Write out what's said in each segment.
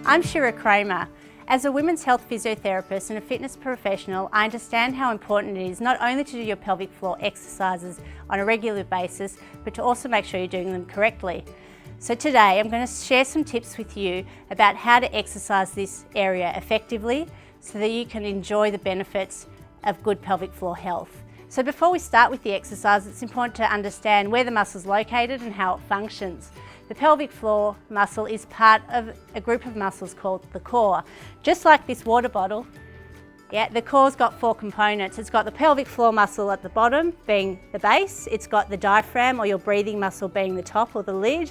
I'm Shira Kramer. As a women's health physiotherapist and a fitness professional, I understand how important it is not only to do your pelvic floor exercises on a regular basis, but to also make sure you're doing them correctly. So today I'm going to share some tips with you about how to exercise this area effectively so that you can enjoy the benefits of good pelvic floor health. So before we start with the exercise, it's important to understand where the muscle is located and how it functions. The pelvic floor muscle is part of a group of muscles called the core. Just like this water bottle, the core's got four components. It's got the pelvic floor muscle at the bottom, being the base. It's got the diaphragm, or your breathing muscle, being the top or the lid.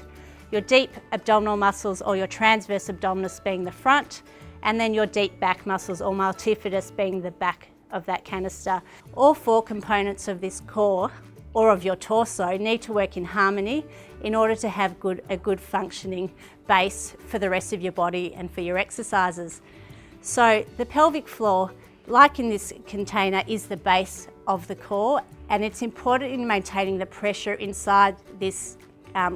Your deep abdominal muscles, or your transverse abdominis, being the front. And then your deep back muscles, or multifidus, being the back of that canister. All four components of this core, or of your torso, need to work in harmony in order to have a good functioning base for the rest of your body and for your exercises. So the pelvic floor, like in this container, is the base of the core, and it's important in maintaining the pressure inside this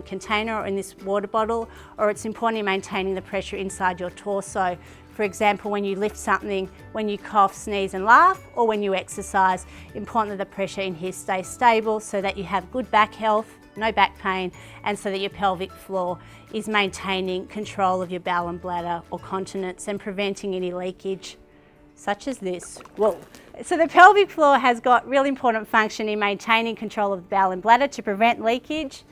container or in this water bottle, or it's important in maintaining the pressure inside your torso. For example, when you lift something, when you cough, sneeze and laugh, or when you exercise, important that the pressure in here stays stable so that you have good back health, no back pain, and so that your pelvic floor is maintaining control of your bowel and bladder or continence and preventing any leakage, such as this. Whoa. So the pelvic floor has got really important function in maintaining control of the bowel and bladder to prevent leakage,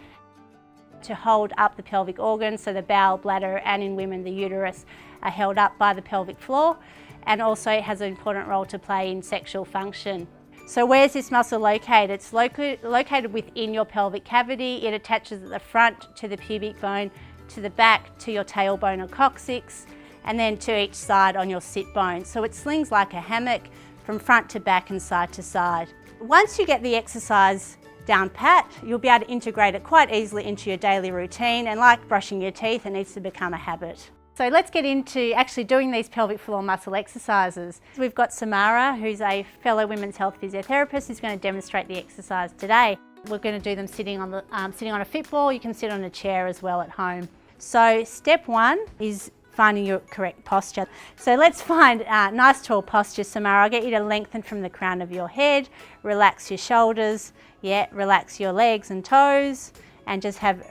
to hold up the pelvic organs, so the bowel, bladder, and in women the uterus are held up by the pelvic floor, and also it has an important role to play in sexual function. So where's this muscle located? It's located within your pelvic cavity. It attaches at the front to the pubic bone, to the back to your tailbone or coccyx, and then to each side on your sit bone. So it slings like a hammock from front to back and side to side. Once you get the exercise down pat, you'll be able to integrate it quite easily into your daily routine, and like brushing your teeth, it needs to become a habit. So let's get into actually doing these pelvic floor muscle exercises. We've got Samara, who's a fellow women's health physiotherapist, who's going to demonstrate the exercise today. We're going to do them sitting on a fit ball. You can sit on a chair as well at home. So step one is finding your correct posture. So let's find nice tall posture, Samara. I'll get you to lengthen from the crown of your head, relax your shoulders, relax your legs and toes, and just have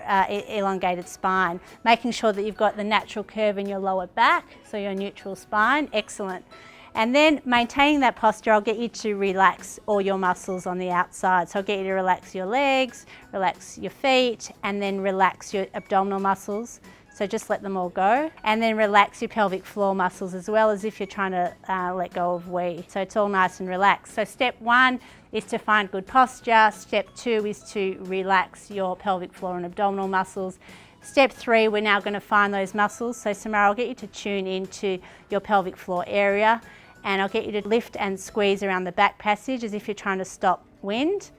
elongated spine, making sure that you've got the natural curve in your lower back, so your neutral spine. Excellent. And then maintaining that posture, I'll get you to relax all your muscles on the outside. So I'll get you to relax your legs, relax your feet, and then relax your abdominal muscles. So just let them all go. And then relax your pelvic floor muscles as well, as if you're trying to let go of wee. So it's all nice and relaxed. So step one is to find good posture. Step two is to relax your pelvic floor and abdominal muscles. Step three, we're now going to find those muscles. So Samara, I'll get you to tune into your pelvic floor area, and I'll get you to lift and squeeze around the back passage as if you're trying to stop wind.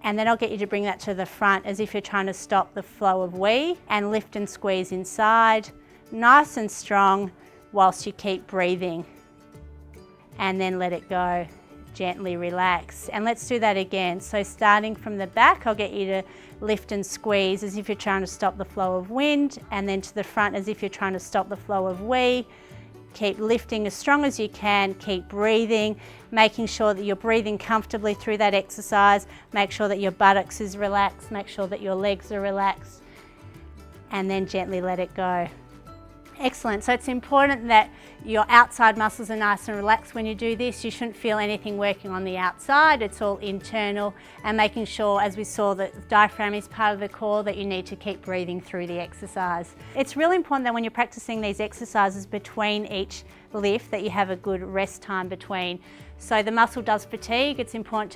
And then I'll get you to bring that to the front as if you're trying to stop the flow of wee, and lift and squeeze inside, nice and strong, whilst you keep breathing. And then let it go, gently relax. And let's do that again. So starting from the back, I'll get you to lift and squeeze as if you're trying to stop the flow of wind, and then to the front as if you're trying to stop the flow of wee. Keep lifting as strong as you can, keep breathing, making sure that you're breathing comfortably through that exercise. Make sure that your buttocks is relaxed, make sure that your legs are relaxed, and then gently let it go. Excellent. So it's important that your outside muscles are nice and relaxed when you do this. You shouldn't feel anything working on the outside. It's all internal, and making sure, as we saw, that the diaphragm is part of the core, that you need to keep breathing through the exercise. It's really important that when you're practicing these exercises between each lift, that you have a good rest time between. So the muscle does fatigue. It's important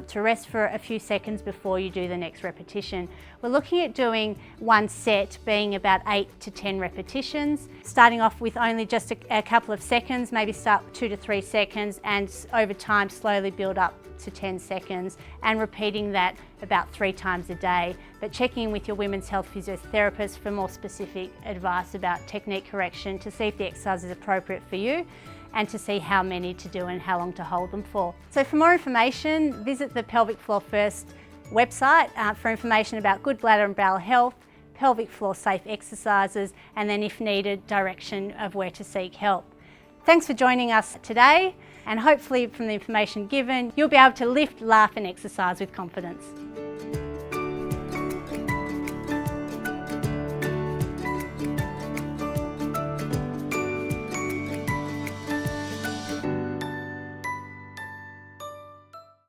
to rest for a few seconds before you do the next repetition. We're looking at doing one set being about 8 to 10 repetitions, starting off with only just a couple of seconds, maybe start 2 to 3 seconds, and over time slowly build up to 10 seconds, and repeating that about 3 times a day, but checking in with your women's health physiotherapist for more specific advice about technique correction to see if the exercise is appropriate for you, and to see how many to do and how long to hold them for. So for more information, visit the Pelvic Floor First website for information about good bladder and bowel health, pelvic floor safe exercises, and then if needed, direction of where to seek help. Thanks for joining us today, and hopefully from the information given, you'll be able to lift, laugh and exercise with confidence.